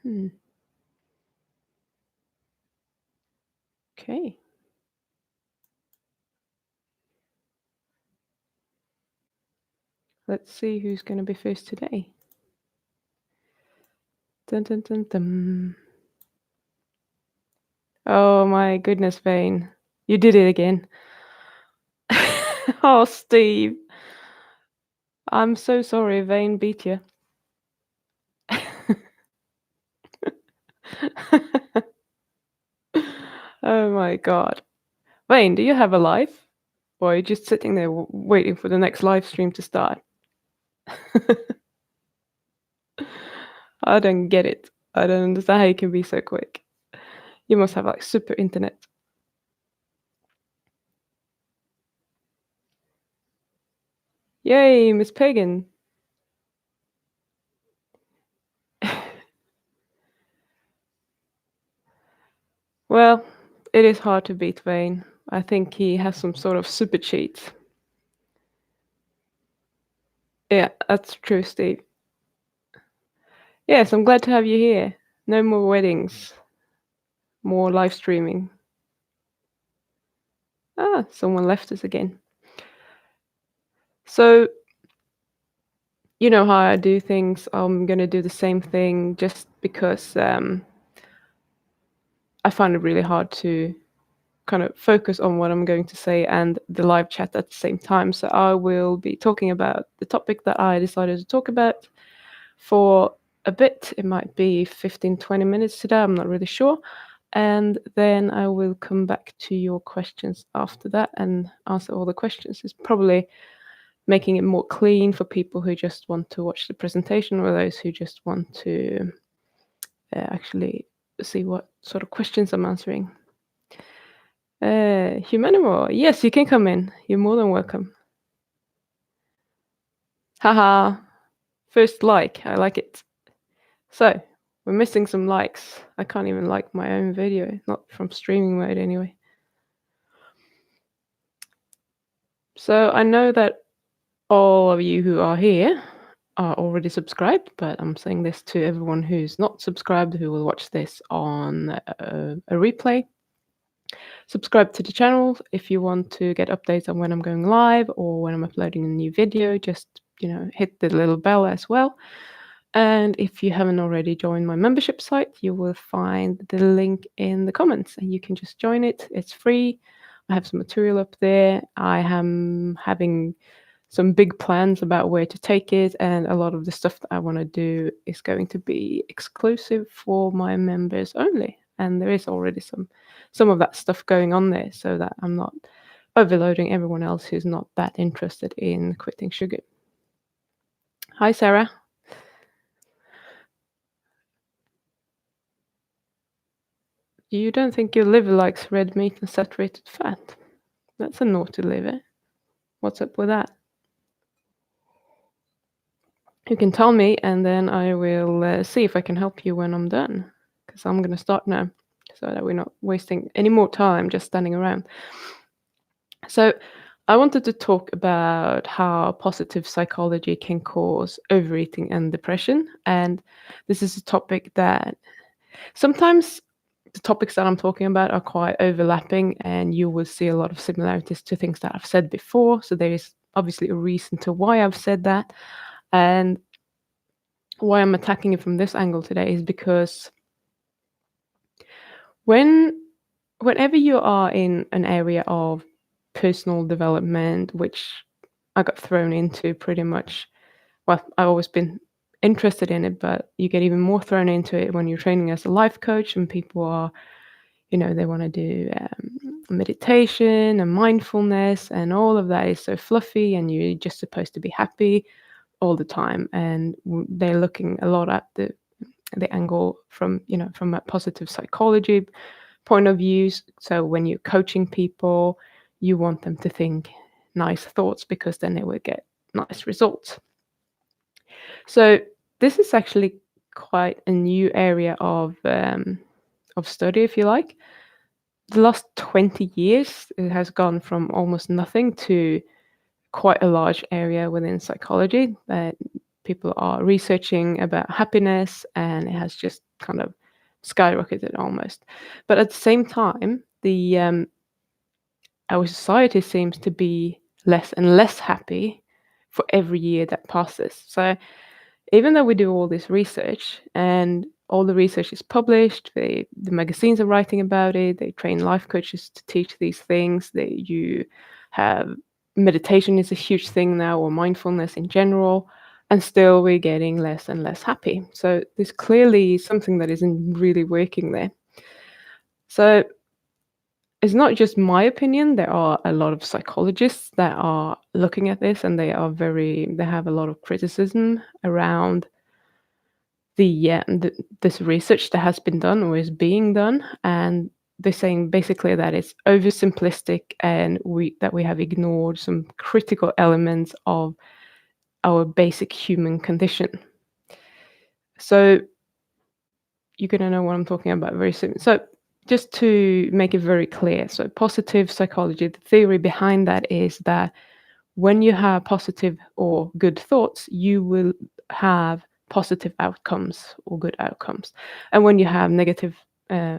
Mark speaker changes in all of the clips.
Speaker 1: Hmm. Okay. Let's see who's going to be first today. Dun, dun, dun, dun. Oh my goodness, Vane. You did it again. Oh, Steve. I'm so sorry, Vane beat you. Oh my god. Vane, do you have a life? Or are you just sitting there waiting for the next live stream to start? I don't get it. I don't understand how you can be so quick. You must have like super internet. Yay, Miss Pagan. Well, it is hard to beat Vane. I think he has some sort of super cheat. Yeah, that's true, Steve. Yes, I'm glad to have you here. No more weddings, more live streaming. Ah, someone left us again. So, you know how I do things. I'm going to do the same thing just because I find it really hard to kind of focus on what I'm going to say and the live chat at the same time. So I will be talking about the topic that I decided to talk about for a bit. It might be 15-20 minutes today, I'm not really sure. And then I will come back to your questions after that and answer all the questions. It's probably making it more clean for people who just want to watch the presentation or those who just want to actually see what sort of questions I'm answering. Humanimore, yes, you can come in. You're more than welcome. Haha, first like, I like it. So, we're missing some likes. I can't even like my own video, not from streaming mode anyway. So I know that all of you who are here are already subscribed, but I'm saying this to everyone who's not subscribed who will watch this on a replay. Subscribe to the channel if you want to get updates on when I'm going live or when I'm uploading a new video. Just, hit the little bell as well. And if you haven't already joined my membership site, you will find the link in the comments and you can just join it. It's free. I have some material up there. I am having some big plans about where to take it, and a lot of the stuff that I want to do is going to be exclusive for my members only. And there is already some of that stuff going on there so that I'm not overloading everyone else who's not that interested in quitting sugar. Hi, Sarah. You don't think your liver likes red meat and saturated fat? That's a naughty liver. What's up with that? You can tell me, and then I will see if I can help you when I'm done. Because I'm going to start now, so that we're not wasting any more time just standing around. So, I wanted to talk about how positive psychology can cause overeating and depression. And this is a topic that sometimes the topics that I'm talking about are quite overlapping, and you will see a lot of similarities to things that I've said before. So there is obviously a reason to why I've said that. And why I'm attacking it from this angle today is because whenever you are in an area of personal development, which I got thrown into pretty much, well, I've always been interested in it, but you get even more thrown into it when you're training as a life coach and people are, they want to do meditation and mindfulness, and all of that is so fluffy, and you're just supposed to be happy all the time. And they're looking a lot at the angle from a positive psychology point of view. So when you're coaching people, you want them to think nice thoughts because then they will get nice results. So this is actually quite a new area of study, if you like. The last 20 years, it has gone from almost nothing to quite a large area within psychology that people are researching about happiness, and it has just kind of skyrocketed almost. But at the same time, the our society seems to be less and less happy for every year that passes. So even though we do all this research and all the research is published, the magazines are writing about it, they train life coaches to teach these things, you have meditation is a huge thing now, or mindfulness in general, and still we're getting less and less happy. So there's clearly something that isn't really working there. So it's not just my opinion. There are a lot of psychologists that are looking at this, and they have a lot of criticism around this research that has been done or is being done, and they're saying basically that it's oversimplistic, and we have ignored some critical elements of our basic human condition. So you're gonna know what I'm talking about very soon. So just to make it very clear, so positive psychology, the theory behind that is that when you have positive or good thoughts, you will have positive outcomes or good outcomes. And when you have negative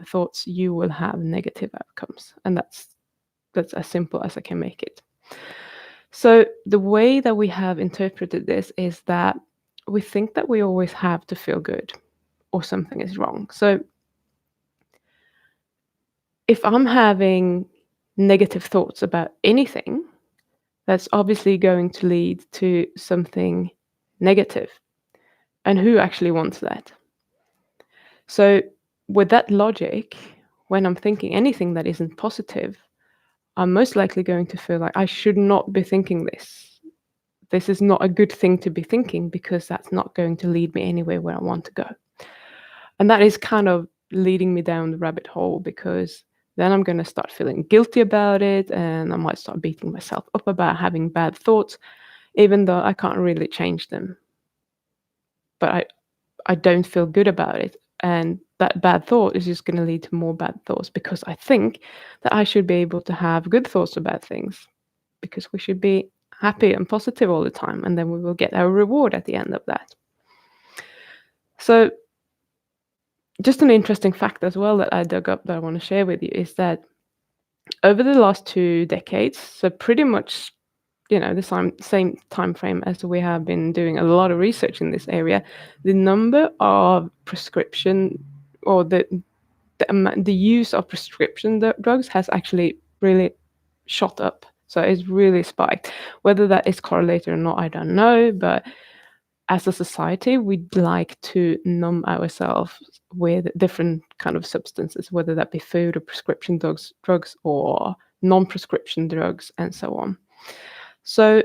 Speaker 1: thoughts, you will have negative outcomes. And that's as simple as I can make it. So the way that we have interpreted this is that we think that we always have to feel good or something is wrong. So if I'm having negative thoughts about anything, that's obviously going to lead to something negative. And who actually wants that? So, with that logic, when I'm thinking anything that isn't positive, I'm most likely going to feel like I should not be thinking this. This is not a good thing to be thinking, because that's not going to lead me anywhere where I want to go. And that is kind of leading me down the rabbit hole, because then I'm going to start feeling guilty about it, and I might start beating myself up about having bad thoughts, even though I can't really change them. But I don't feel good about it. And that bad thought is just going to lead to more bad thoughts, because I think that I should be able to have good thoughts about things, because we should be happy and positive all the time, and then we will get our reward at the end of that. So just an interesting fact as well that I dug up that I want to share with you is that over the last 2 decades, so pretty much the same time frame as we have been doing a lot of research in this area, the number of prescription or the use of prescription drugs has actually really shot up. So it's really spiked. Whether that is correlated or not, I don't know. But as a society, we'd like to numb ourselves with different kind of substances, whether that be food or prescription drugs or non-prescription drugs, and so on. So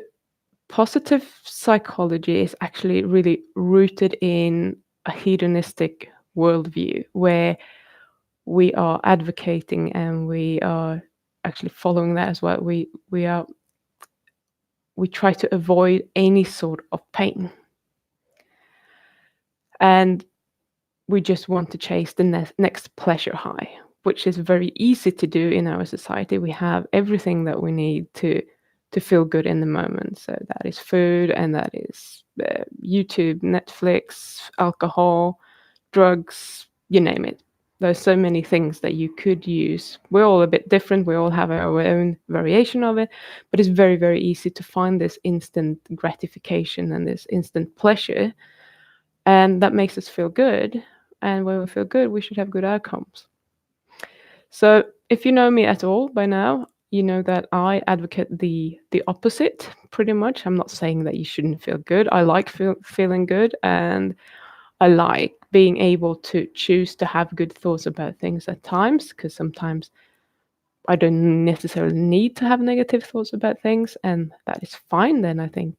Speaker 1: positive psychology is actually really rooted in a hedonistic worldview, where we are advocating and we are actually following that as well. We try to avoid any sort of pain, and we just want to chase the next pleasure high, which is very easy to do in our society. We have everything that we need to feel good in the moment. So that is food, and that is YouTube, Netflix, alcohol, drugs, you name it. There's so many things that you could use. We're all a bit different. We all have our own variation of it, but it's very, very easy to find this instant gratification and this instant pleasure. And that makes us feel good. And when we feel good, we should have good outcomes. So if you know me at all by now, you know that I advocate the opposite pretty much. I'm not saying that you shouldn't feel good. I like feeling good, and I like being able to choose to have good thoughts about things at times, because sometimes I don't necessarily need to have negative thoughts about things, and that is fine. Then I think,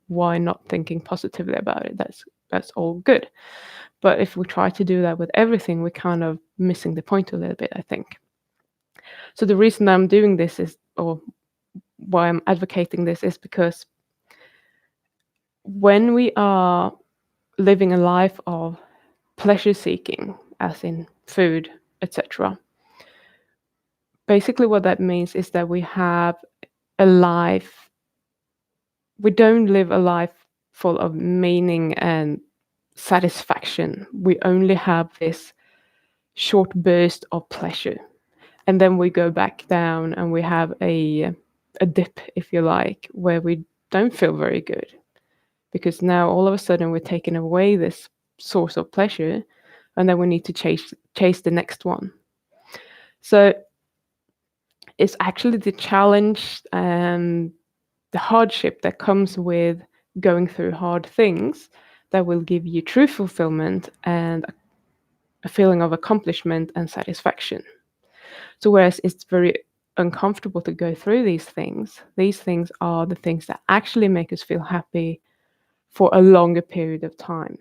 Speaker 1: why not thinking positively about it? That's all good. But if we try to do that with everything, we're kind of missing the point a little bit, I think. So the reason I'm doing this or why I'm advocating this, is because when we are living a life of pleasure seeking, as in food, etc., basically what that means is that we don't live a life full of meaning and satisfaction. We only have this short burst of pleasure, and then we go back down and we have a dip, if you like, where we don't feel very good, because now all of a sudden we're taking away this source of pleasure, and then we need to chase the next one. So it's actually the challenge and the hardship that comes with going through hard things that will give you true fulfillment and a feeling of accomplishment and satisfaction. So whereas it's very uncomfortable to go through these things are the things that actually make us feel happy for a longer period of time.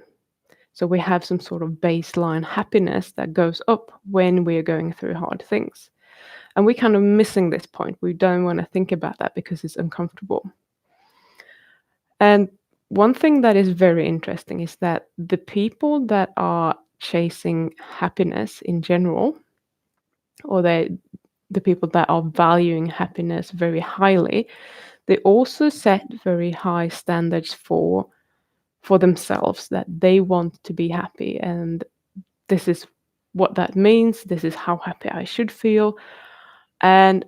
Speaker 1: So we have some sort of baseline happiness that goes up when we are going through hard things. And we're kind of missing this point. We don't want to think about that because it's uncomfortable. And one thing that is very interesting is that the people that are chasing happiness in general, or the people that are valuing happiness very highly, they also set very high standards for themselves, that they want to be happy, and this is what that means, this is how happy I should feel. And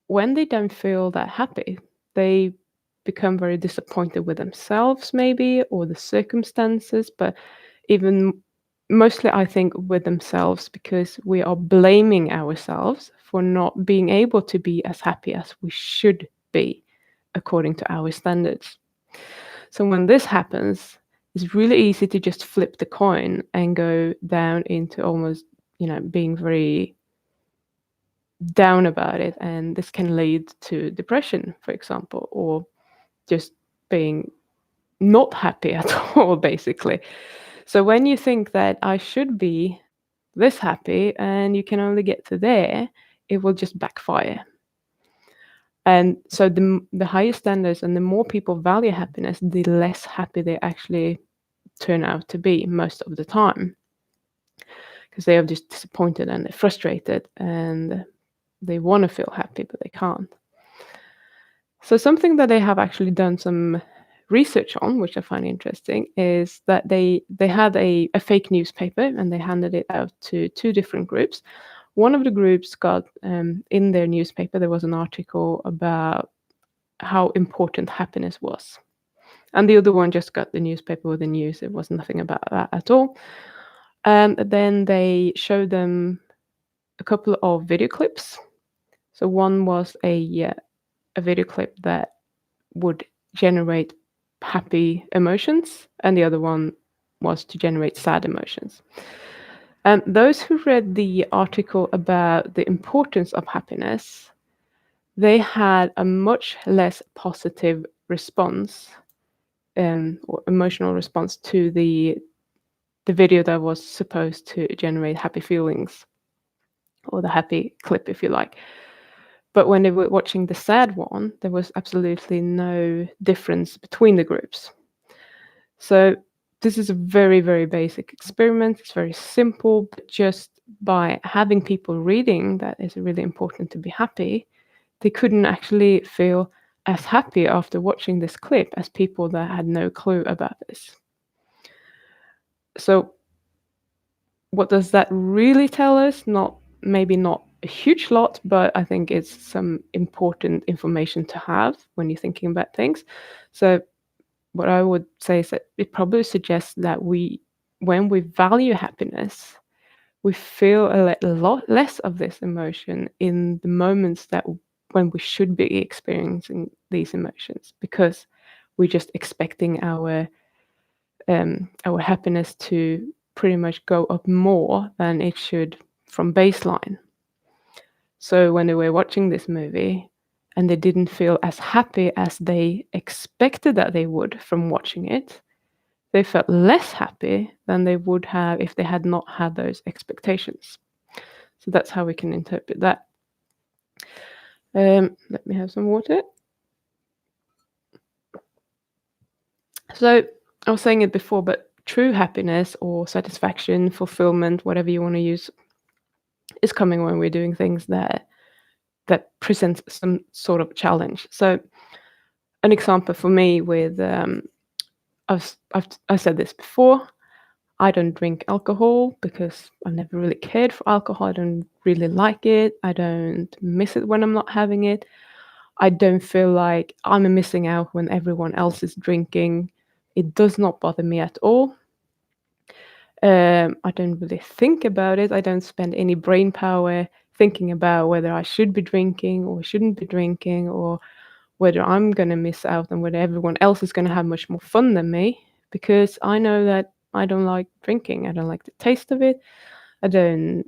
Speaker 1: when they don't feel that happy, they become very disappointed with themselves, maybe, or the circumstances, but even mostly, I think, with themselves, because we are blaming ourselves for not being able to be as happy as we should be according to our standards. So when this happens, it's really easy to just flip the coin and go down into almost, being very down about it. And this can lead to depression, for example, or just being not happy at all, basically. So when you think that I should be this happy and you can only get to there, it will just backfire. And so the higher standards and the more people value happiness, the less happy they actually turn out to be most of the time, because they are just disappointed and they're frustrated and they want to feel happy, but they can't. So something that they have actually done some research on, which I find interesting, is that they had a fake newspaper and they handed it out to two different groups. One of the groups got, in their newspaper, there was an article about how important happiness was. And the other one just got the newspaper with the news. It was nothing about that at all. And then they showed them a couple of video clips. So one was a video clip that would generate happy emotions, and the other one was to generate sad emotions. And those who read the article about the importance of happiness, they had a much less positive response, or emotional response, to the video that was supposed to generate happy feelings, or the happy clip, if you like. But when they were watching the sad one, there was absolutely no difference between the groups. So this is a very, very basic experiment. It's very simple, but just by having people reading that it's really important to be happy, they couldn't actually feel as happy after watching this clip as people that had no clue about this. So what does that really tell us? Maybe not a huge lot, but I think it's some important information to have when you're thinking about things. So what I would say is that it probably suggests that when we value happiness, we feel a lot less of this emotion in the moments that when we should be experiencing these emotions, because we're just expecting our happiness to pretty much go up more than it should from baseline. So when they were watching this movie and they didn't feel as happy as they expected that they would from watching it, they felt less happy than they would have if they had not had those expectations. So that's how we can interpret that. Let me have some water. So I was saying it before, but true happiness or satisfaction, fulfillment, whatever you want to use, is coming when we're doing things that presents some sort of challenge. So an example for me with I've said this before. I don't drink alcohol because I never really cared for alcohol. I don't really like it. I don't miss it when I'm not having it. I don't feel like I'm missing out when everyone else is drinking. It does not bother me at all. I don't really think about it. I don't spend any brain power thinking about whether I should be drinking or shouldn't be drinking, or whether I'm going to miss out and whether everyone else is going to have much more fun than me, because I know that I don't like drinking. I don't like the taste of it. I don't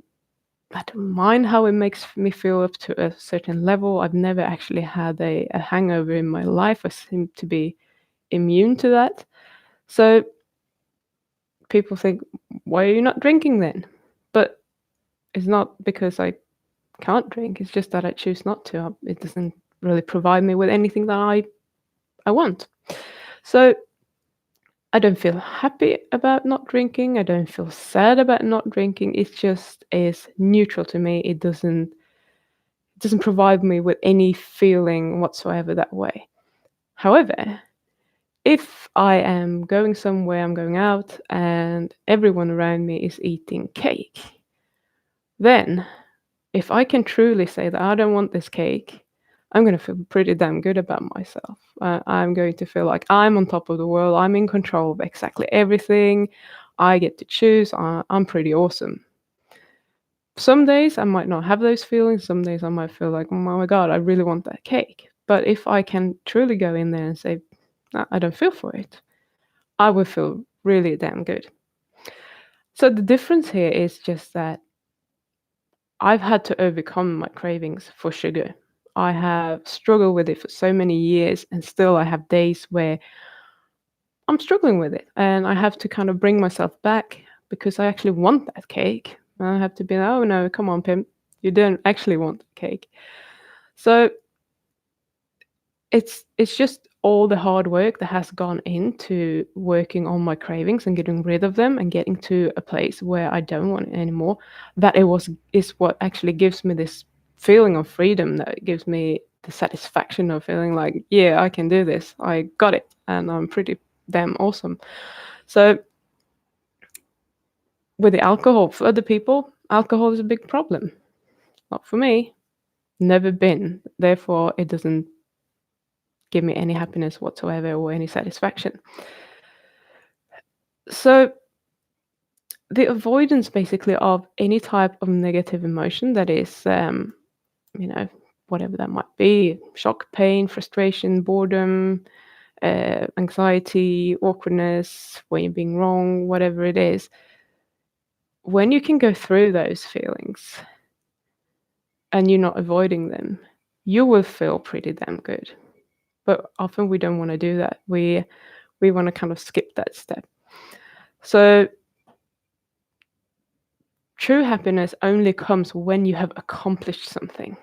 Speaker 1: I don't mind how it makes me feel up to a certain level. I've never actually had a hangover in my life. I seem to be immune to that. So people think, why are you not drinking then? But it's not because I can't drink. It's just that I choose not to. It doesn't really provide me with anything that I want. So I don't feel happy about not drinking. I don't feel sad about not drinking. It just is neutral to me. It doesn't provide me with any feeling whatsoever that way. However, if I am going somewhere, I'm going out, and everyone around me is eating cake, then if I can truly say that I don't want this cake, I'm going to feel pretty damn good about myself. I'm going to feel like I'm on top of the world. I'm in control of exactly everything. I get to choose. I'm pretty awesome. Some days I might not have those feelings. Some days I might feel like, oh my God, I really want that cake. But if I can truly go in there and say, "No, I don't feel for it," I will feel really damn good. So the difference here is just that I've had to overcome my cravings for sugar. I have struggled with it for so many years, and still I have days where I'm struggling with it, and I have to kind of bring myself back because I actually want that cake. And I have to be, oh no, come on, Pim, you don't actually want the cake. So it's just all the hard work that has gone into working on my cravings and getting rid of them and getting to a place where I don't want it anymore. That is what actually gives me this feeling of freedom, that gives me the satisfaction of feeling like, yeah, I can do this. I got it, and I'm pretty damn awesome. So with the alcohol, for other people, alcohol is a big problem. Not for me. Never been. Therefore, it doesn't give me any happiness whatsoever or any satisfaction. So the avoidance basically of any type of negative emotion that is, you know, whatever that might be, shock, pain, frustration, boredom, anxiety, awkwardness, when you're being wrong, whatever it is, when you can go through those feelings and you're not avoiding them, you will feel pretty damn good. But often we don't want to do that. We want to kind of skip that step. So true happiness only comes when you have accomplished something.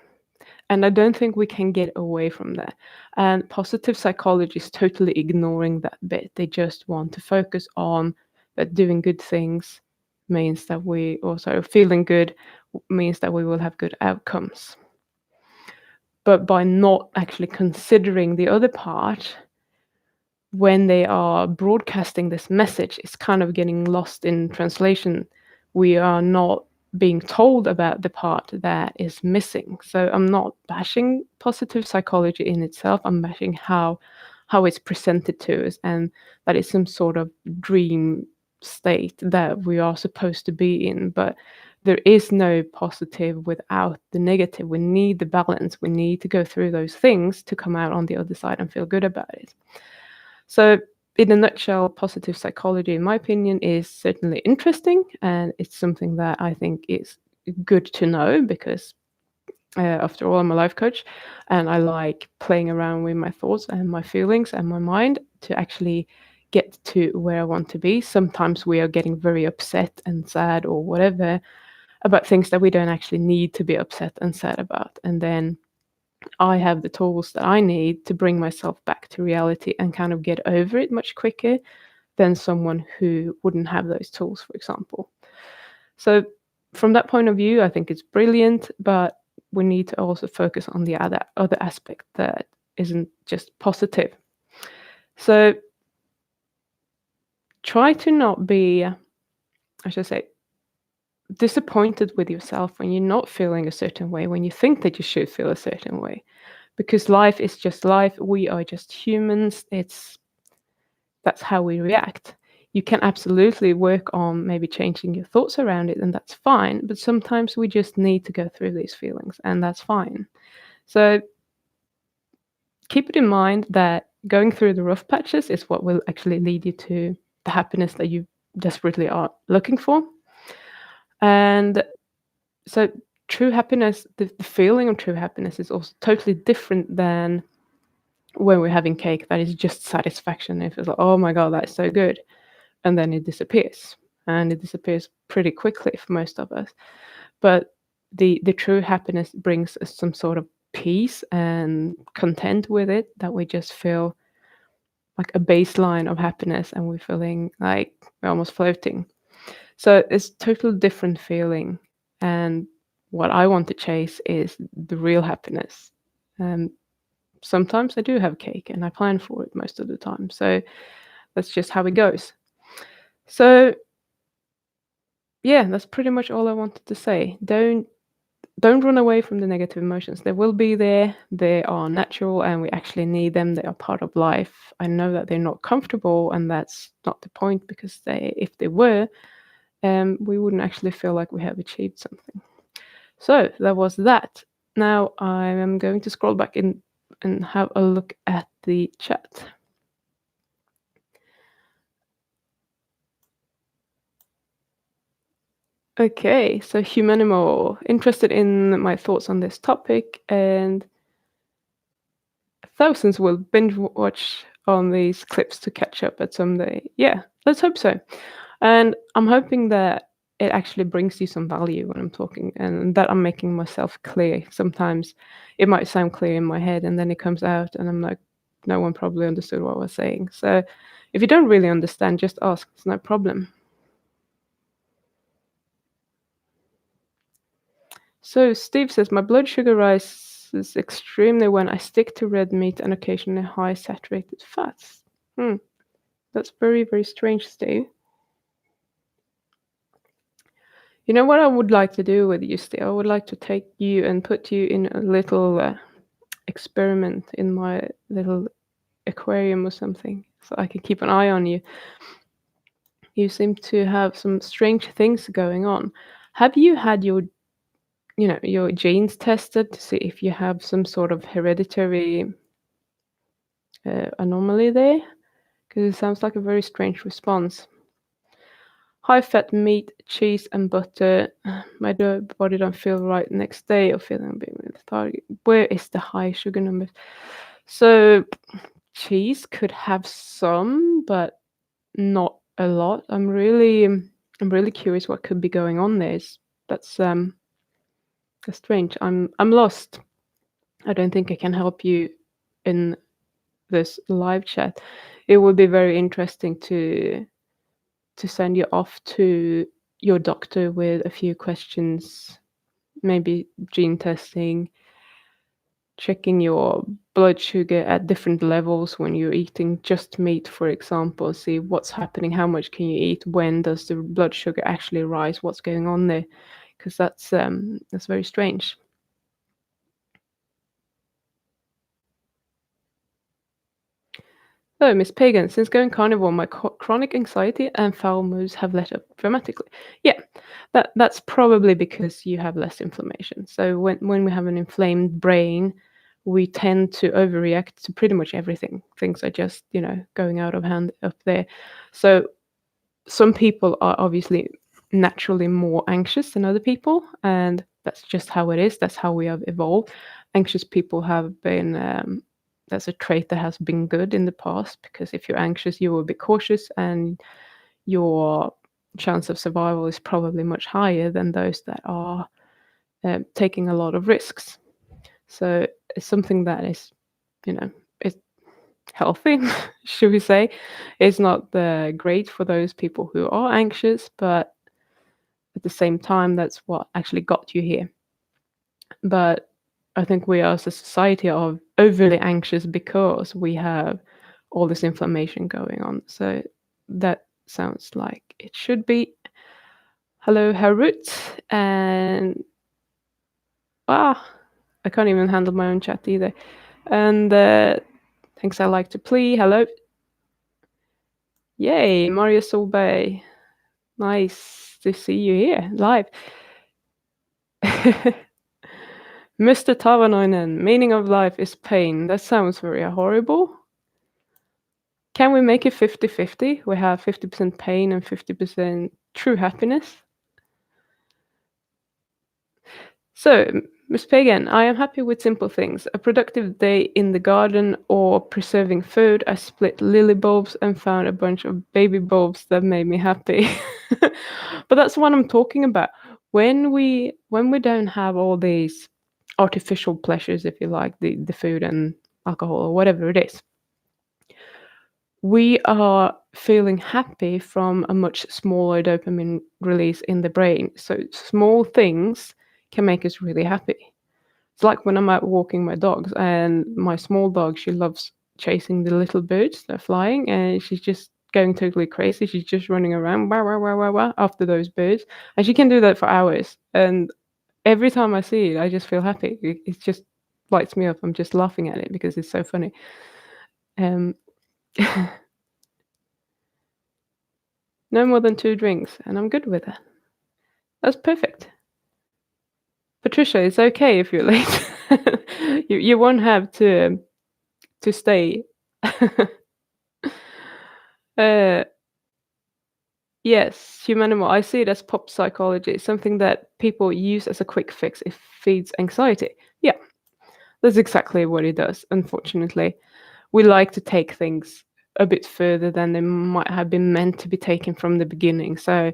Speaker 1: And I don't think we can get away from that. And positive psychology is totally ignoring that bit. They just want to focus on that doing good things means that we also feeling good means that we will have good outcomes. But by not actually considering the other part, when they are broadcasting this message, it's kind of getting lost in translation. We are not being told about the part that is missing. So I'm not bashing positive psychology in itself. I'm bashing how it's presented to us, and that it's some sort of dream state that we are supposed to be in. But there is no positive without the negative. We need the balance. We need to go through those things to come out on the other side and feel good about it. So in a nutshell, positive psychology, in my opinion, is certainly interesting, and it's something that I think is good to know because, after all, I'm a life coach, and I like playing around with my thoughts and my feelings and my mind to actually get to where I want to be. Sometimes we are getting very upset and sad or whatever about things that we don't actually need to be upset and sad about, and then I have the tools that I need to bring myself back to reality and kind of get over it much quicker than someone who wouldn't have those tools, for example. So, from that point of view, I think it's brilliant, but we need to also focus on the other aspect that isn't just positive. So, try to not be, I should say, disappointed with yourself when you're not feeling a certain way, when you think that you should feel a certain way. Because life is just life. We are just humans. That's how we react. You can absolutely work on maybe changing your thoughts around it, and that's fine. But sometimes we just need to go through these feelings, and that's fine. So keep it in mind that going through the rough patches is what will actually lead you to the happiness that you desperately are looking for. And so true happiness, the feeling of true happiness is also totally different than when we're having cake. That is just satisfaction. If it's like, oh my God, that's so good. And then it disappears. And it disappears pretty quickly for most of us. But the true happiness brings us some sort of peace and content with it, that we just feel like a baseline of happiness and we're feeling like we're almost floating. So it's totally different feeling. And what I want to chase is the real happiness. And sometimes I do have cake and I plan for it most of the time. So that's just how it goes. So yeah, that's pretty much all I wanted to say. Don't run away from the negative emotions. They will be there. They are natural and we actually need them. They are part of life. I know that they're not comfortable, and that's not the point, because if they were, we wouldn't actually feel like we have achieved something. So that was that. Now I am going to scroll back in and have a look at the chat. Okay, so Humanimal, interested in my thoughts on this topic, and thousands will binge watch on these clips to catch up at someday. Yeah, let's hope so. And I'm hoping that it actually brings you some value when I'm talking, and that I'm making myself clear. Sometimes it might sound clear in my head and then it comes out and I'm like, no one probably understood what I was saying. So if you don't really understand, just ask. It's no problem. So Steve says, my blood sugar rises extremely when I stick to red meat and occasionally high saturated fats. That's very, very strange, Steve. You know what I would like to do with you, Steve? I would like to take you and put you in a little experiment in my little aquarium or something, so I can keep an eye on you. You seem to have some strange things going on. Have you had your genes tested to see if you have some sort of hereditary anomaly there? Because it sounds like a very strange response. High fat meat, cheese, and butter. My body don't feel right next day, or feeling a bit lethargic. Where is the high sugar numbers? So cheese could have some, but not a lot. I'm really curious what could be going on there. That's strange. I'm lost. I don't think I can help you in this live chat. It would be very interesting to send you off to your doctor with a few questions, maybe gene testing, checking your blood sugar at different levels when you're eating just meat, for example. See what's happening, how much can you eat, when does the blood sugar actually rise, what's going on there, because that's very strange. So, Miss Pagan, since going carnivore, my chronic anxiety and foul moods have let up dramatically. Yeah, that's probably because you have less inflammation. So when we have an inflamed brain, we tend to overreact to pretty much everything. Things are just, going out of hand up there. So some people are obviously naturally more anxious than other people, and that's just how it is. That's how we have evolved. Anxious people have been that's a trait that has been good in the past, because if you're anxious, you will be cautious, and your chance of survival is probably much higher than those that are taking a lot of risks. So it's something that is, it's healthy, should we say. It's not great for those people who are anxious, but at the same time, that's what actually got you here. But I think we as a society are overly anxious because we have all this inflammation going on. So that's sounds like it should be. Hello, Harut, and I can't even handle my own chat either. And things I like to play. Hello. Yay, Mario Solberg. Nice to see you here live. Mr. Tavanoinen, meaning of life is pain. That sounds very horrible. Can we make it 50-50? We have 50% pain and 50% true happiness. So, Ms. Pagan, I am happy with simple things. A productive day in the garden or preserving food. I split lily bulbs and found a bunch of baby bulbs that made me happy. But that's what I'm talking about. When we don't have all these artificial pleasures, if you like, the food and alcohol or whatever it is, we are feeling happy from a much smaller dopamine release in the brain. So small things can make us really happy. It's like when I'm out walking my dogs, and my small dog, she loves chasing the little birds that are flying, and she's just going totally crazy. She's just running around wah, wah, wah, wah, wah, after those birds, and she can do that for hours. And every time I see it, I just feel happy. It just lights me up. I'm just laughing at it because it's so funny. Um, no more than 2 drinks, and I'm good with it. That's perfect. Patricia, it's okay if you're late. You won't have to stay. Yes, humanimal. I see it as pop psychology, something that people use as a quick fix. It feeds anxiety. Yeah, that's exactly what it does. Unfortunately, we like to take things a bit further than they might have been meant to be taken from the beginning. So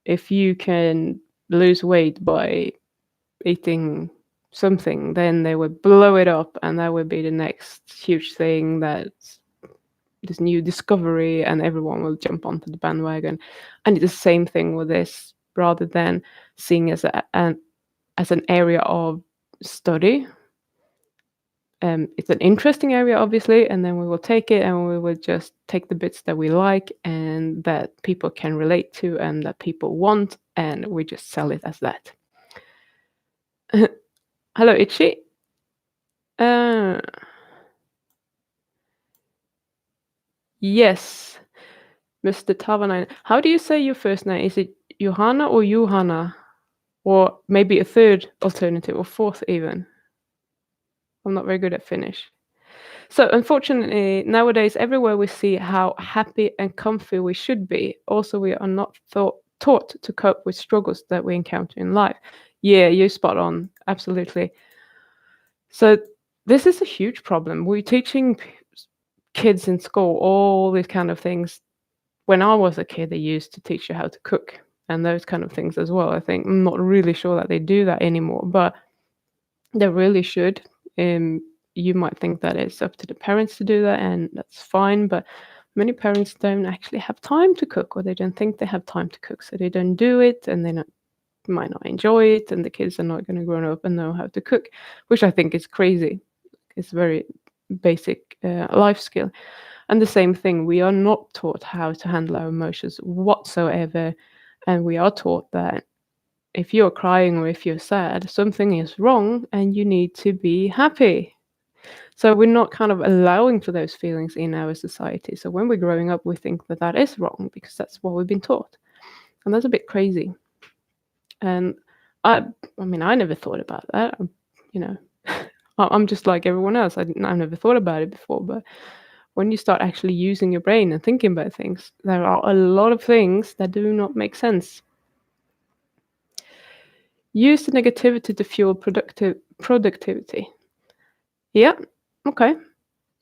Speaker 1: if you can lose weight by eating something, then they would blow it up, and that would be the next huge thing, that's this new discovery, and everyone will jump onto the bandwagon. And it's the same thing with this, rather than seeing as an area of study. It's an interesting area, obviously, and then we will take it and we will just take the bits that we like and that people can relate to and that people want, and we just sell it as that. Hello, Itchy. Yes, Mr. Tavanainen. How do you say your first name? Is it Johanna or Johanna? Or maybe a third alternative, or fourth even? I'm not very good at Finnish. So unfortunately, nowadays, everywhere we see how happy and comfy we should be. Also, we are not taught to cope with struggles that we encounter in life. Yeah, you're spot on. Absolutely. So this is a huge problem. We're teaching kids in school all these kind of things. When I was a kid, they used to teach you how to cook and those kind of things as well. I think I'm not really sure that they do that anymore, but they really should. You might think that it's up to the parents to do that, and that's fine, but many parents don't actually have time to cook, or they don't think they have time to cook, so they don't do it, and they might not enjoy it, and the kids are not going to grow up and know how to cook, which I think is crazy. It's very basic life skill. And the same thing, we are not taught how to handle our emotions whatsoever, and we are taught that if you're crying or if you're sad, something is wrong and you need to be happy. So we're not kind of allowing for those feelings in our society. So when we're growing up, we think that that is wrong because that's what we've been taught. And that's a bit crazy. And I mean, I never thought about that. You know, I'm just like everyone else. I've never thought about it before. But when you start actually using your brain and thinking about things, there are a lot of things that do not make sense. Use the negativity to fuel productivity. Yeah, okay.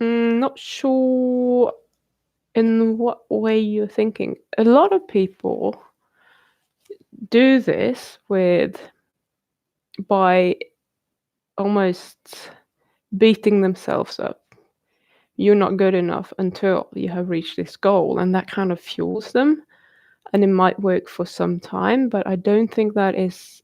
Speaker 1: Not sure in what way you're thinking. A lot of people do this by almost beating themselves up. You're not good enough until you have reached this goal, and that kind of fuels them. And it might work for some time, but I don't think that is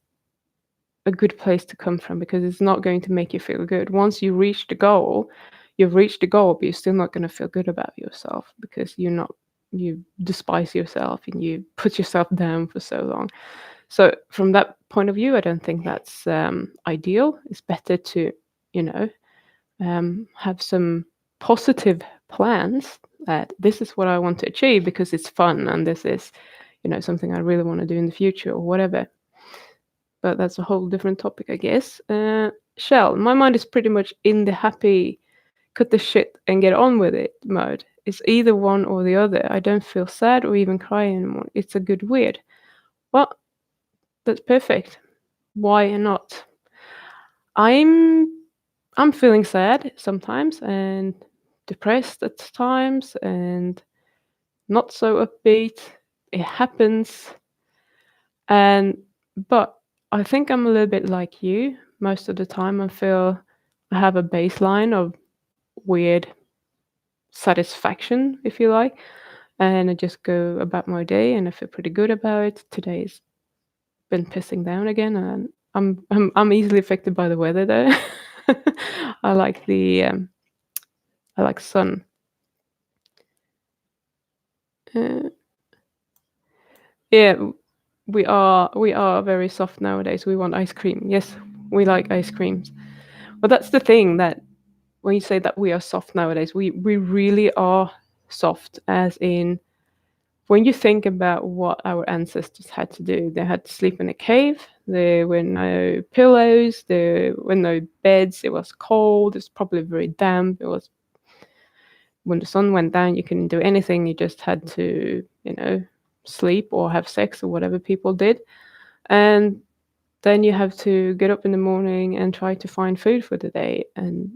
Speaker 1: a good place to come from, because it's not going to make you feel good. Once you reach the goal, you've reached the goal, but you're still not going to feel good about yourself because you're not you despise yourself and you put yourself down for so long. So from that point of view, I don't think that's ideal. It's better to, you know, have some positive plans that this is what I want to achieve because it's fun and this is, something I really want to do in the future or whatever. But that's a whole different topic, I guess. Shell, my mind is pretty much in the happy, cut the shit and get on with it mode. It's either one or the other. I don't feel sad or even cry anymore. It's a good weird. Well, that's perfect. Why not? I'm I'm feeling sad sometimes and depressed at times and not so upbeat. It happens. And but I think I'm a little bit like you. Most of the time I feel I have a baseline of weird satisfaction, if you like. And I just go about my day and I feel pretty good about it. Today's been pissing down again and I'm easily affected by the weather though. I like the I like sun. Uh, yeah, we are very soft nowadays. We want ice cream. Yes, we like ice creams. But that's the thing that when you say that we are soft nowadays, we really are soft as in when you think about what our ancestors had to do, they had to sleep in a cave. There were no pillows. There were no beds. It was cold. It's probably very damp. It was when the sun went down, you couldn't do anything. You just had to, sleep or have sex or whatever people did. And then you have to get up in the morning and try to find food for the day. And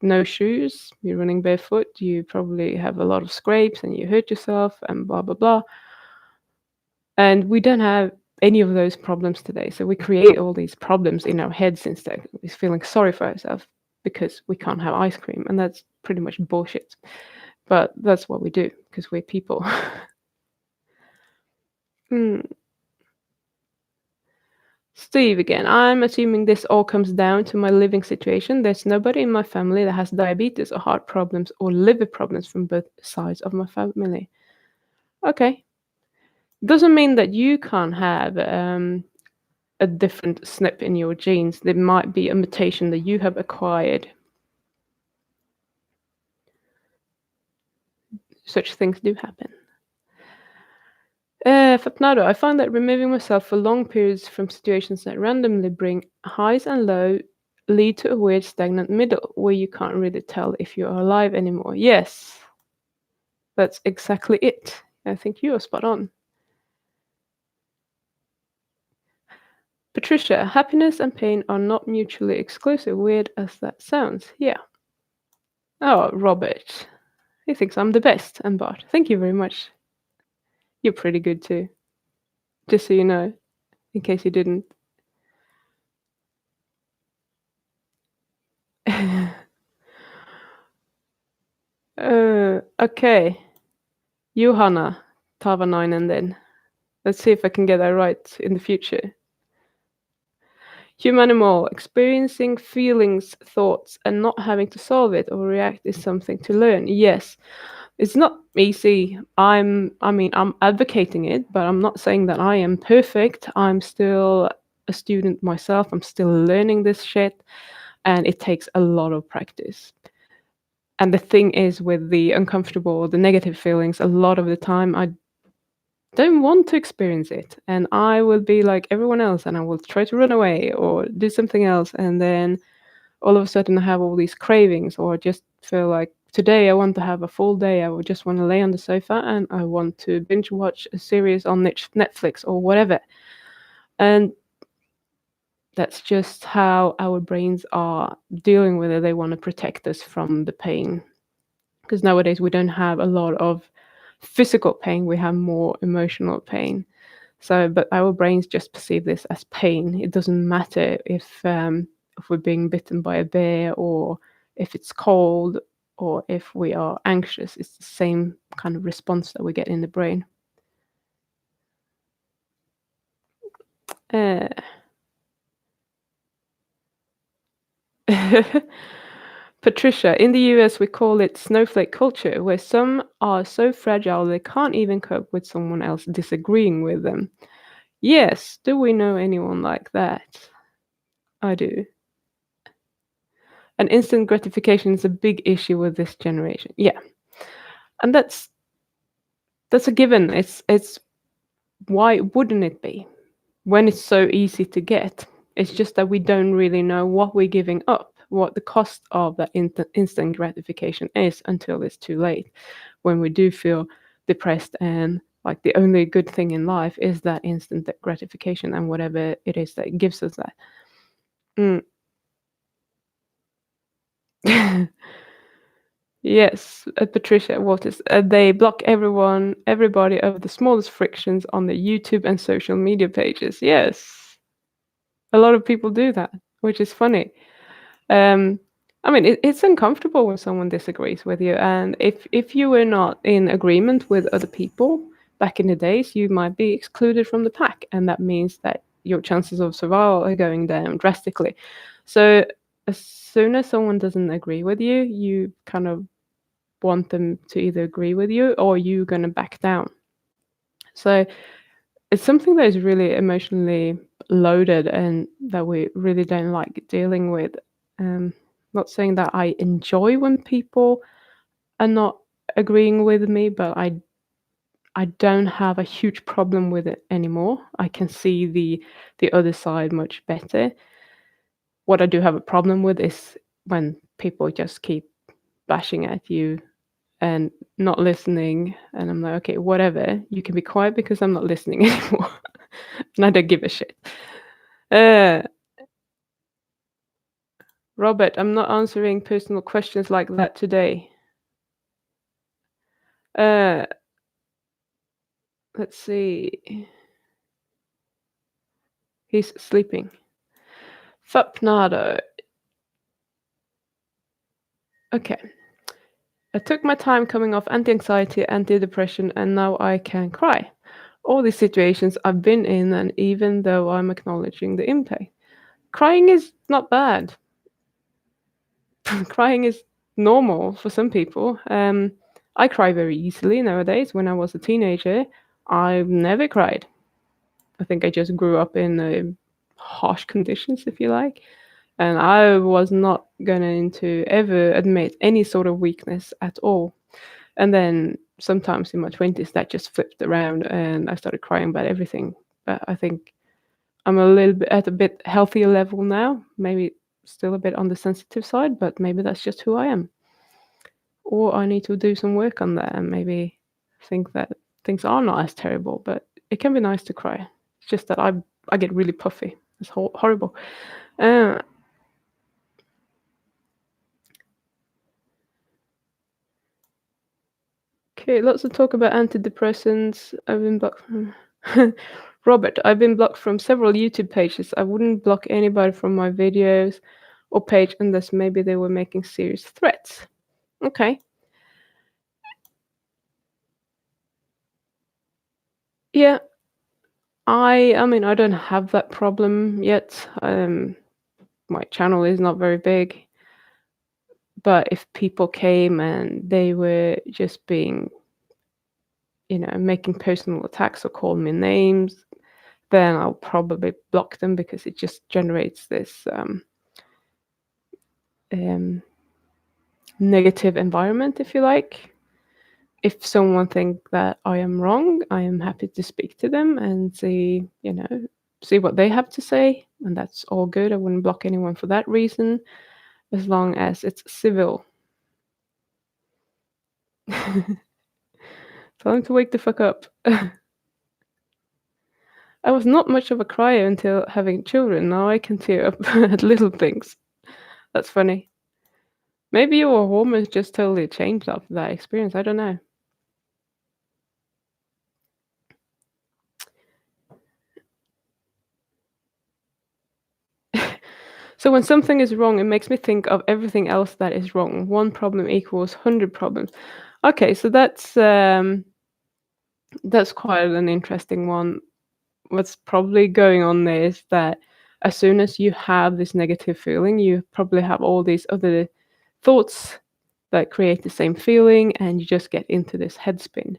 Speaker 1: no shoes, you're running barefoot, you probably have a lot of scrapes and you hurt yourself and blah, blah, blah. And we don't have any of those problems today. So we create all these problems in our heads instead. We're feeling sorry for ourselves because we can't have ice cream. And that's pretty much bullshit. But that's what we do because we're people. Hmm. Steve again. I'm assuming this all comes down to my living situation. There's nobody in my family that has diabetes or heart problems or liver problems from both sides of my family. Okay. Doesn't mean that you can't have a different snip in your genes. There might be a mutation that you have acquired. Such things do happen. Fapnado, I find that removing myself for long periods from situations that randomly bring highs and lows lead to a weird stagnant middle where you can't really tell if you are alive anymore. Yes, that's exactly it. I think you are spot on. Patricia, happiness and pain are not mutually exclusive, weird as that sounds. Yeah. Oh, Robert. He thinks I'm the best, and Bart. Thank you very much. You're pretty good too. Just so you know, in case you didn't. Okay. Johanna Tavanainen then. Let's see if I can get that right in the future. Humanimal, experiencing feelings, thoughts, and not having to solve it or react is something to learn. Yes, it's not easy. I'm advocating it, but I'm not saying that I am perfect. I'm still a student myself. I'm still learning this shit, and it takes a lot of practice. And the thing is, with the uncomfortable, the negative feelings, a lot of the time I don't want to experience it, and I will be like everyone else, and I will try to run away or do something else, and then all of a sudden I have all these cravings, or just feel like today I want to have a full day. I would just want to lay on the sofa and I want to binge watch a series on Netflix or whatever. And that's just how our brains are dealing with it. They want to protect us from the pain. Because nowadays we don't have a lot of physical pain, we have more emotional pain. So, but our brains just perceive this as pain. It doesn't matter if we're being bitten by a bear or if it's cold or if we are anxious. It's the same kind of response that we get in the brain. Patricia, in the US, we call it snowflake culture, where some are so fragile they can't even cope with someone else disagreeing with them. Yes, do we know anyone like that? I do. And instant gratification is a big issue with this generation. Yeah. And that's a given. It's why wouldn't it be? When it's so easy to get. It's just that we don't really know what we're giving up, what the cost of that instant gratification is until it's too late. When we do feel depressed and like the only good thing in life is that instant gratification and whatever it is that gives us that. Mm. Yes, Patricia Waters. They block everybody of the smallest frictions on the YouTube and social media pages. Yes, a lot of people do that, which is funny. Um, I mean, it's uncomfortable when someone disagrees with you, and if you were not in agreement with other people back in the days, you might be excluded from the pack, and that means that your chances of survival are going down drastically. So as soon as someone doesn't agree with you, you kind of want them to either agree with you or you're gonna back down. So it's something that is really emotionally loaded and that we really don't like dealing with. Not saying that I enjoy when people are not agreeing with me, but I don't have a huge problem with it anymore. I can see the other side much better. What I do have a problem with is when people just keep bashing at you and not listening, and I'm like, okay, whatever, you can be quiet because I'm not listening anymore. And I don't give a shit. Uh, Robert, I'm not answering personal questions like that today. Uh, let's see. He's sleeping. Fapnado. Okay. I took my time coming off anti-anxiety, anti-depression, and now I can cry. All these situations I've been in, and even though I'm acknowledging the impact, crying is not bad. Crying is normal for some people. I cry very easily nowadays. When I was a teenager, I've never cried. I think I just grew up in harsh conditions, if you like. And I was not going to ever admit any sort of weakness at all. And then sometimes in my 20s, that just flipped around and I started crying about everything. But I think I'm a little bit at a bit healthier level now, maybe still a bit on the sensitive side, but maybe that's just who I am. Or I need to do some work on that and maybe think that things are not as terrible, but it can be nice to cry. It's just that I get really puffy. It's horrible. Uh, okay, lots of talk about antidepressants. I've been blocked from Robert. I've been blocked from several YouTube pages. I wouldn't block anybody from my videos or page unless maybe they were making serious threats. Okay. Yeah, I mean, I don't have that problem yet. My channel is not very big, but if people came and they were just being, making personal attacks or calling me names, then I'll probably block them because it just generates this negative environment, if you like. If someone think that I am wrong, I am happy to speak to them and see what they have to say, and that's all good. I wouldn't block anyone for that reason, as long as it's civil. Tell him to wake the fuck up. I was not much of a crier until having children. Now I can tear up at little things. That's funny. Maybe your hormones just totally changed after that experience. I don't know. So when something is wrong, it makes me think of everything else that is wrong. One problem equals 100 problems. Okay, so that's quite an interesting one. What's probably going on there is that as soon as you have this negative feeling, you probably have all these other thoughts that create the same feeling, and you just get into this head spin.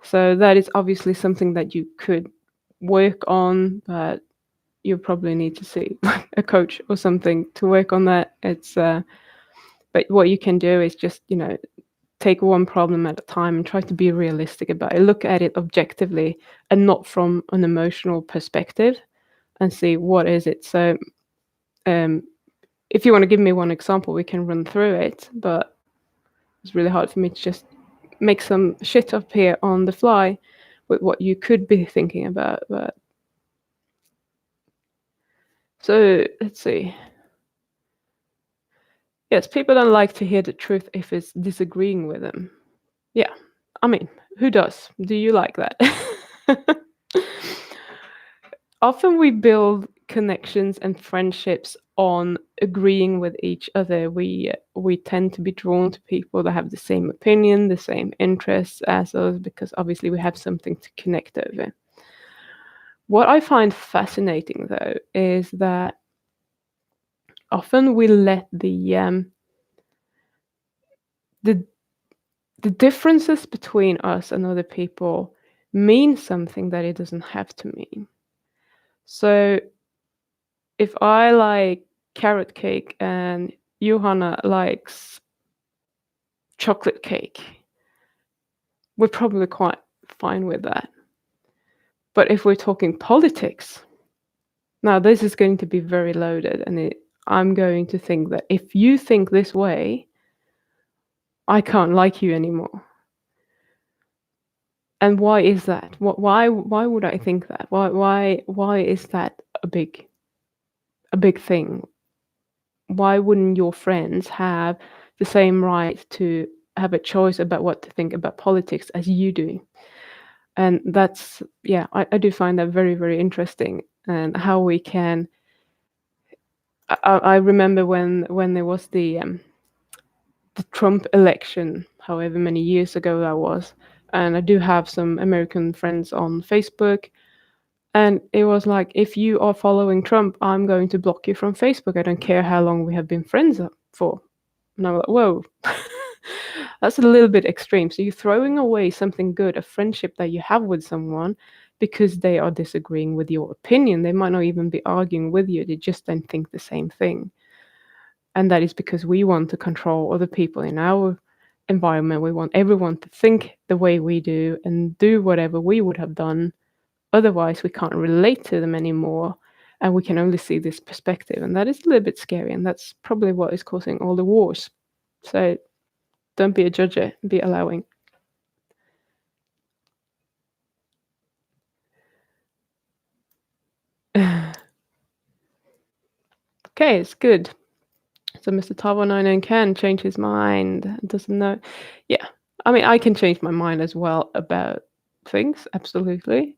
Speaker 1: So that is obviously something that you could work on, but you probably need to see a coach or something to work on that. But what you can do is just, take one problem at a time and try to be realistic about it. Look at it objectively and not from an emotional perspective, and see what is it. So um, if you want to give me one example, we can run through it, but it's really hard for me to just make some shit up here on the fly with what you could be thinking about. But so let's see. Yes, people don't like to hear the truth if it's disagreeing with them. Yeah, I mean, who does? Do you like that? Often we build connections and friendships on agreeing with each other. We tend to be drawn to people that have the same opinion, the same interests as us, because obviously we have something to connect over. What I find fascinating, though, is that often we let the differences between us and other people mean something that it doesn't have to mean. So if I like carrot cake and Johanna likes chocolate cake, we're probably quite fine with that. But if we're talking politics, now this is going to be very loaded, and I'm going to think that if you think this way, I can't like you anymore. And why is that? Why would I think that? Why is that a big thing? Why wouldn't your friends have the same right to have a choice about what to think about politics as you do? And that's, yeah, I do find that very, very interesting, and how we can. I remember when there was the Trump election, however many years ago that was, and I do have some American friends on Facebook. And it was like, if you are following Trump, I'm going to block you from Facebook. I don't care how long we have been friends for. And I'm like, whoa, that's a little bit extreme. So you're throwing away something good, a friendship that you have with someone, because they are disagreeing with your opinion. They might not even be arguing with you. They just don't think the same thing. And that is because we want to control other people in our environment. We want everyone to think the way we do and do whatever we would have done. Otherwise, we can't relate to them anymore, and we can only see this perspective. And that is a little bit scary, and that's probably what is causing all the wars. So don't be a judger, be allowing. Okay, it's good. So Mr. Tavonainen can change his mind. Doesn't know. Yeah, I mean, I can change my mind as well about things, absolutely.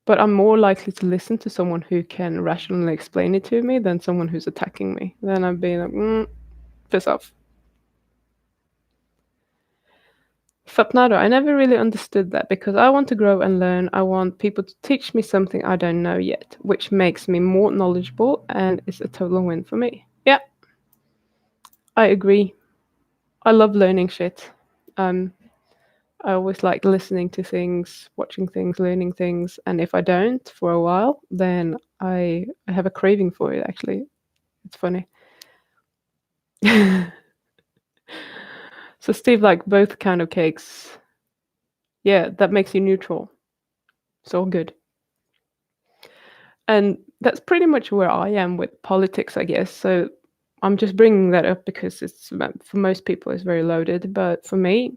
Speaker 1: But I'm more likely to listen to someone who can rationally explain it to me than someone who's attacking me. Then I'd be like, piss off. Fapnado, I never really understood that, because I want to grow and learn. I want people to teach me something I don't know yet, which makes me more knowledgeable and is a total win for me. Yeah, I agree. I love learning shit. I always like listening to things, watching things, learning things, and if I don't for a while, then I have a craving for it, actually. It's funny. So Steve like both kind of cakes. Yeah, that makes you neutral. It's all good. And that's pretty much where I am with politics, I guess. So I'm just bringing that up because it's, for most people, it's very loaded. But for me,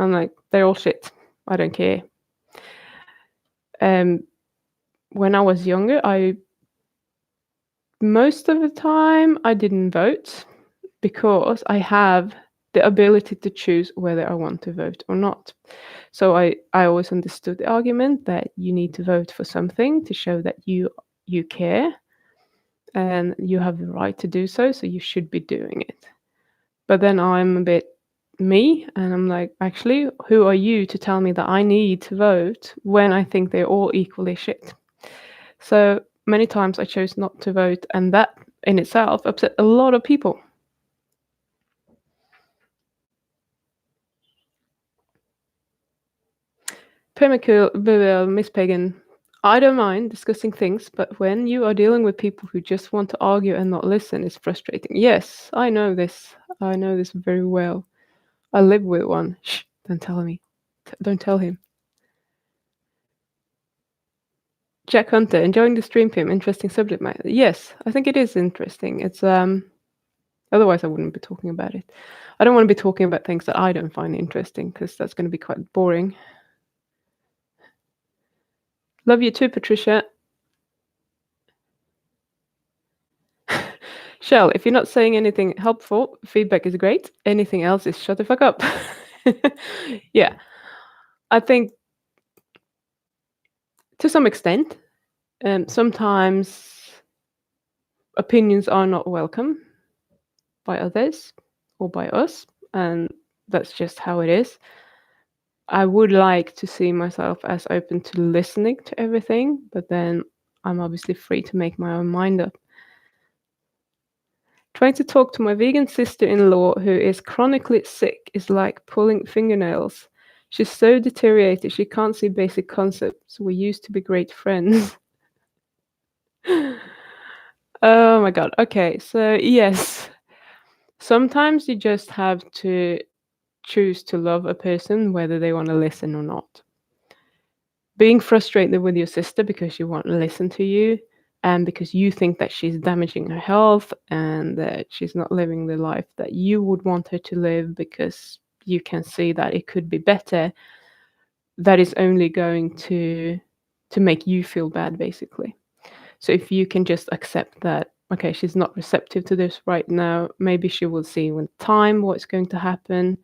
Speaker 1: I'm like, they're all shit. I don't care. When I was younger, most of the time I didn't vote, because I have the ability to choose whether I want to vote or not. So I always understood the argument that you need to vote for something to show that you care, and you have the right to do so, so you should be doing it. But then I'm a bit me, and I'm like, actually, who are you to tell me that I need to vote when I think they're all equally shit? So many times I chose not to vote, and that in itself upset a lot of people. Miss Pagan, I don't mind discussing things, but when you are dealing with people who just want to argue and not listen, it's frustrating. Yes, I know this. I know this very well. I live with one. Shh, don't tell me. Don't tell him. Jack Hunter, enjoying the stream, Pim. Interesting subject matter. Yes, I think it is interesting. It's otherwise I wouldn't be talking about it. I don't want to be talking about things that I don't find interesting because that's going to be quite boring. Love you too, Patricia. Shell, if you're not saying anything helpful, feedback is great. Anything else is shut the fuck up. Yeah, I think to some extent, sometimes opinions are not welcome by others or by us, and that's just how it is. I would like to see myself as open to listening to everything, but then I'm obviously free to make my own mind up. Trying to talk to my vegan sister-in-law who is chronically sick is like pulling fingernails. She's so deteriorated she can't see basic concepts. We used to be great friends. Oh my god. Okay, so yes. Sometimes you just have to choose to love a person whether they want to listen or not. Being frustrated with your sister because she won't listen to you and because you think that she's damaging her health and that she's not living the life that you would want her to live because you can see that it could be better, that is only going to make you feel bad, basically. So if you can just accept that, okay, she's not receptive to this right now, maybe she will see with time what's going to happen,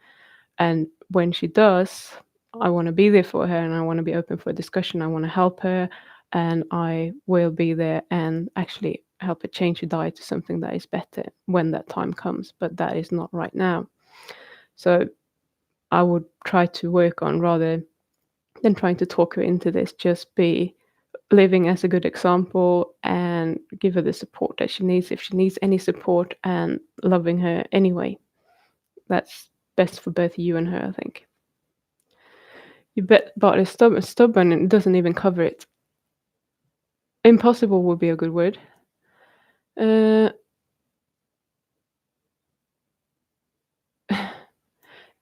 Speaker 1: and when she does, I want to be there for her and I want to be open for a discussion. I want to help her and I will be there and actually help her change her diet to something that is better when that time comes. But that is not right now. So I would try to work on, rather than trying to talk her into this, just be living as a good example and give her the support that she needs if she needs any support, and loving her anyway. That's best for both you and her, I think. You bet, but it's stubborn and it doesn't even cover it. Impossible would be a good word.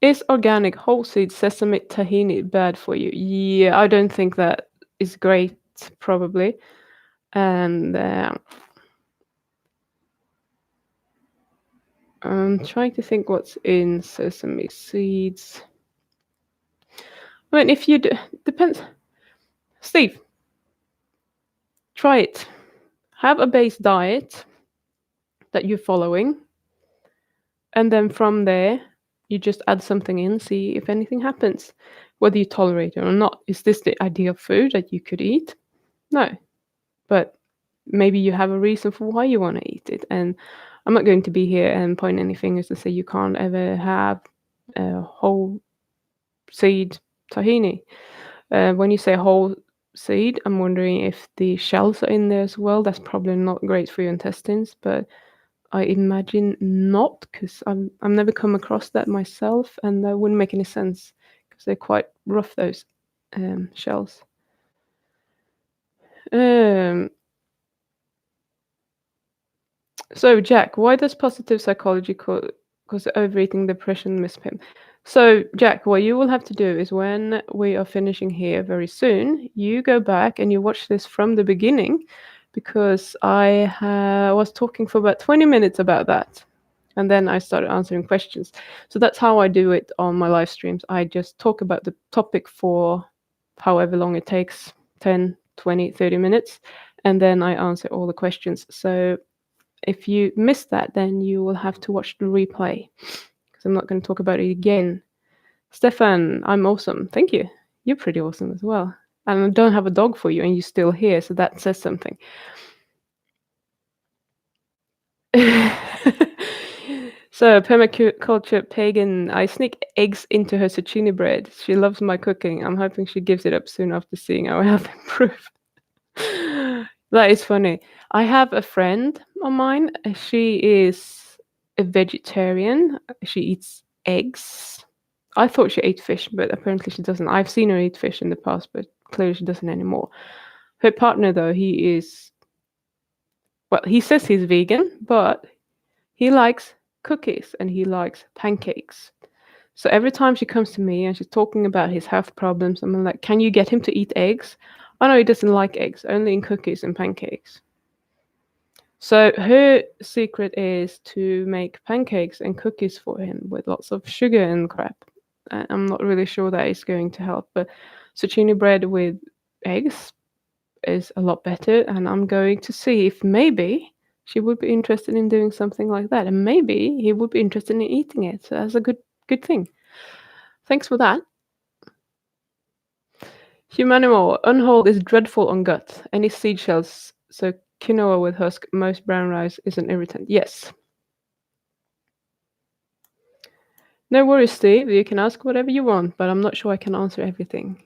Speaker 1: Is organic whole seed sesame tahini bad for you? Yeah, I don't think that is great, probably. And I'm trying to think what's in sesame seeds. I mean, if you depends. Steve, try it. Have a base diet that you're following, and then from there, you just add something in, see if anything happens, whether you tolerate it or not. Is this the ideal food that you could eat? No, but maybe you have a reason for why you want to eat it. And I'm not going to be here and point any fingers to say you can't ever have a whole seed tahini. When you say whole seed, I'm wondering if the shells are in there as well. That's probably not great for your intestines, but I imagine not, because I've never come across that myself, and that wouldn't make any sense because they're quite rough, those shells. So Jack, why does positive psychology cause overeating, depression, mispain? So Jack, what you will have to do is, when we are finishing here very soon, you go back and you watch this from the beginning, because I was talking for about 20 minutes about that. And then I started answering questions. So that's how I do it on my live streams. I just talk about the topic for however long it takes, 10, 20, 30 minutes. And then I answer all the questions. So if you missed that, then you will have to watch the replay, because I'm not going to talk about it again. Stefan, I'm awesome. Thank you. You're pretty awesome as well. And I don't have a dog for you, and you're still here, so that says something. So, permaculture pagan, I sneak eggs into her zucchini bread. She loves my cooking. I'm hoping she gives it up soon after seeing our health improve. That is funny. I have a friend of mine. She is a vegetarian. She eats eggs I thought she ate fish, but apparently she doesn't. I've seen her eat fish in the past, but clearly she doesn't anymore. Her partner, though, he is, well, he says he's vegan, but he likes cookies and he likes pancakes. So every time she comes to me and she's talking about his health problems, I'm like, can you get him to eat eggs? Oh no, he doesn't like eggs, only in cookies and pancakes. So her secret is to make pancakes and cookies for him with lots of sugar and crap. I'm not really sure that is going to help, but zucchini bread with eggs is a lot better, and I'm going to see if maybe she would be interested in doing something like that, and maybe he would be interested in eating it. So that's a good thing. Thanks for that. Humanimal, unhold is dreadful on gut. Any seed shells, so quinoa with husk, most brown rice is an irritant. Yes. No worries, Steve. You can ask whatever you want, but I'm not sure I can answer everything.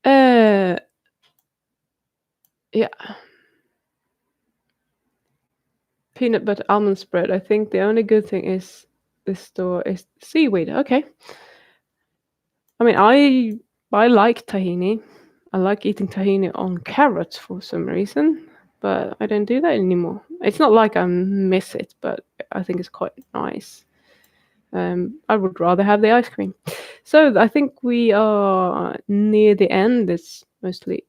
Speaker 1: Yeah. Peanut butter almond spread. I think the only good thing is this store is seaweed. Okay. I mean, I like tahini. I like eating tahini on carrots for some reason, but I don't do that anymore. It's not like I miss it, but I think it's quite nice. I would rather have the ice cream. So I think we are near the end. It's mostly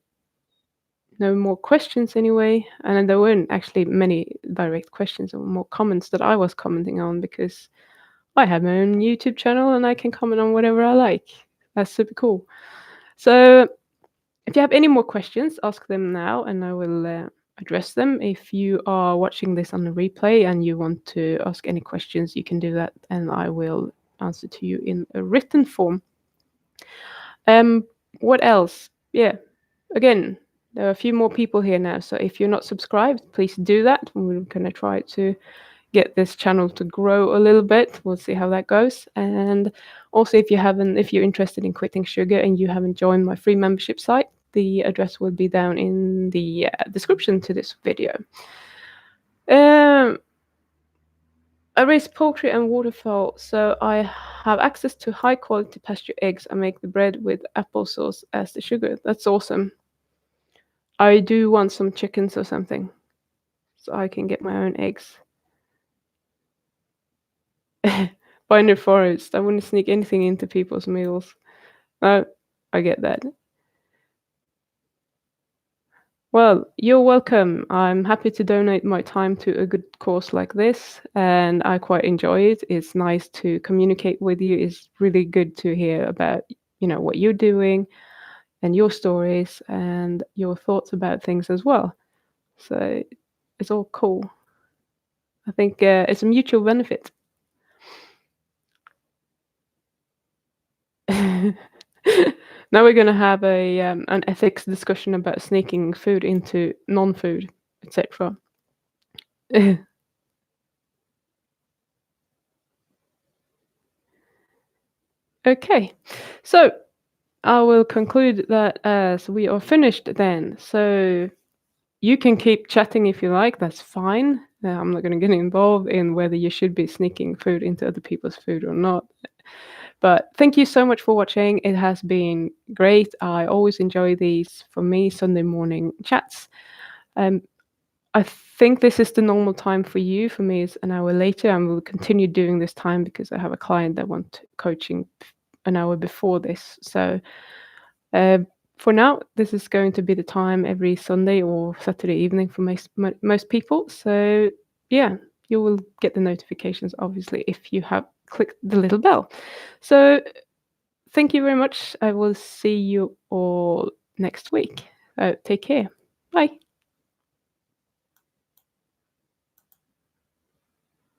Speaker 1: no more questions anyway, and there weren't actually many direct questions or more comments that I was commenting on because I have my own YouTube channel and I can comment on whatever I like. That's super cool. So if you have any more questions, ask them now and I will address them. If you are watching this on the replay and you want to ask any questions, you can do that and I will answer to you in a written form. What else? Yeah, again, there are a few more people here now, so if you're not subscribed, please do that. We're going to try to get this channel to grow a little bit. We'll see how that goes. And also, if you're interested in quitting sugar and you haven't joined my free membership site, the address will be down in the description to this video. I raise poultry and waterfowl, so I have access to high quality pasture eggs. I make the bread with applesauce as the sugar. That's awesome. I do want some chickens or something, so I can get my own eggs. Binder forest. I wouldn't sneak anything into people's meals. No, I get that. Well, you're welcome. I'm happy to donate my time to a good cause like this, and I quite enjoy it. It's nice to communicate with you. It's really good to hear about, what you're doing and your stories and your thoughts about things as well. So it's all cool. I think it's a mutual benefit. Now we're going to have an ethics discussion about sneaking food into non-food, etc. Okay, so I will conclude that as we are finished then. So you can keep chatting if you like, that's fine. I'm not going to get involved in whether you should be sneaking food into other people's food or not. But thank you so much for watching. It has been great. I always enjoy these, for me, Sunday morning chats. I think this is the normal time for you. For me, it's an hour later, and we'll continue doing this time because I have a client that wants coaching an hour before this. So for now, this is going to be the time every Sunday or Saturday evening for most people. So yeah, you will get the notifications, obviously, if you have clicked the little bell. So thank you very much. I will see you all next week. Take care. Bye.